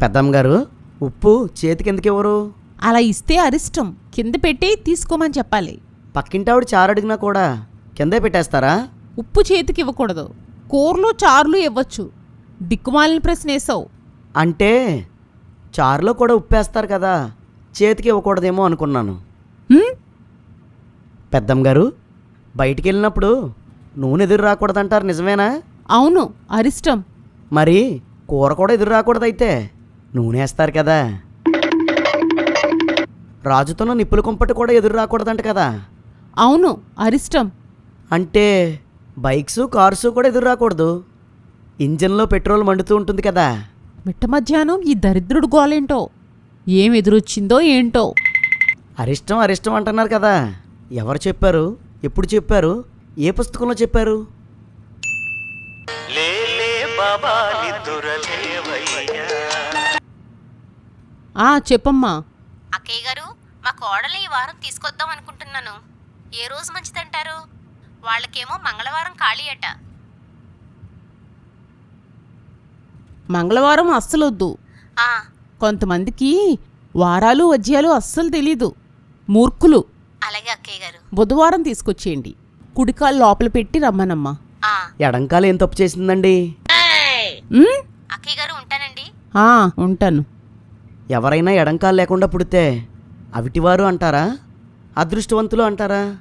పెద్దమ్మ గారు, ఉప్పు చేతికి ఎందుకు ఇవ్వరు? అలా ఇస్తే అరిష్టం. కింద పెట్టి తీసుకోమని చెప్పాలి. పక్కింటావిడ చారు అడిగినా కూడా కిందే పెట్టేస్తారా? ఉప్పు చేతికి ఇవ్వకూడదు. కూరలు చారులు ఇవ్వచ్చు. దిక్కుమాలిన ప్రశ్న వేసావు. అంటే చారులో కూడా ఉప్పేస్తారు కదా, చేతికి ఇవ్వకూడదేమో అనుకున్నాను. పెద్దమ్మ గారు, బయటికి వెళ్ళినప్పుడు నూనె ఎదురు రాకూడదంటారు, నిజమేనా? అవును, అరిష్టం. మరి కూర కూడా ఎదురు రాకూడదైతే నూనె వేస్తారు కదా. రాజుతున్న నిప్పుల కుంపటి కూడా ఎదురు రాకూడదంట కదా. అవును, అరిష్టం. అంటే బైక్స్ కార్స్ కూడా ఎదురు రాకూడదు. ఇంజన్లో పెట్రోల్ మండుతూ ఉంటుంది కదా. మిట్ట మధ్యాహ్నం ఈ దరిద్రుడు గోలేంటో, ఏం ఎదురొచ్చిందో ఏంటో. అరిష్టం అరిష్టం అంటున్నారు కదా. ఎవరు చెప్పారు? ఎప్పుడు చెప్పారు? ఏ పుస్తకంలో చెప్పారు? చెప్పమ్మా. అక్కయ్య గారు, మా కోడలు ఈ వారం తీసుకొద్దాం అనుకుంటున్నాను. ఏ రోజు మంచిదంటారు? వాళ్ళకేమో మంగళవారం ఖాళీ అట. మంగళవారం అస్సలొద్దు. ఆ, కొంతమందికి వారాలు వజ్యాలు అస్సలు తెలీదు, మూర్ఖులు. అలాగే అక్కయ్య గారు. బుధవారం తీసుకొచ్చేయండి. కుడికాలు లోపల పెట్టి రమ్మనమ్మా. ఆ, ఎడంకాలు ఏం తప్పు చేసిందండి? అక్కయ్య గారు, ఉంటానండి. ఉంటాను. ఎవరైనా ఎడంకాలు లేకుండా పుడితే అవిటివారు అంటారా, అదృష్టవంతులు అంటారా?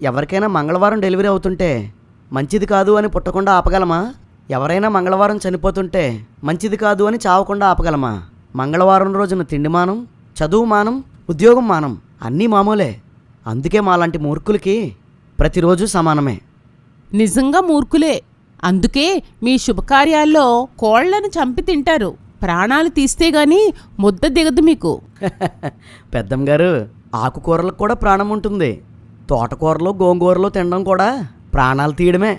ఎవరికైనా మంగళవారం డెలివరీ అవుతుంటే మంచిది కాదు అని పుట్టకుండా ఆపగలమా? ఎవరైనా మంగళవారం చనిపోతుంటే మంచిది కాదు అని చావకుండా ఆపగలమా? మంగళవారం రోజున తిండి మానం, చదువు మానం, ఉద్యోగం మానం, అన్నీ మామూలే. అందుకే మాలాంటి మూర్ఖులకి ప్రతిరోజు సమానమే. నిజంగా మూర్ఖులే. అందుకే మీ శుభకార్యాల్లో కోళ్లను చంపి తింటారు. ప్రాణాలు తీస్తే గాని ముద్ద దిగదు మీకు. పెద్దమ్మ గారు, ఆకుకూరలకు కూడా ప్రాణం ఉంటుంది. తోటకూరలో గోంగూరలో తినడం కూడా ప్రాణాలు తీయడమే.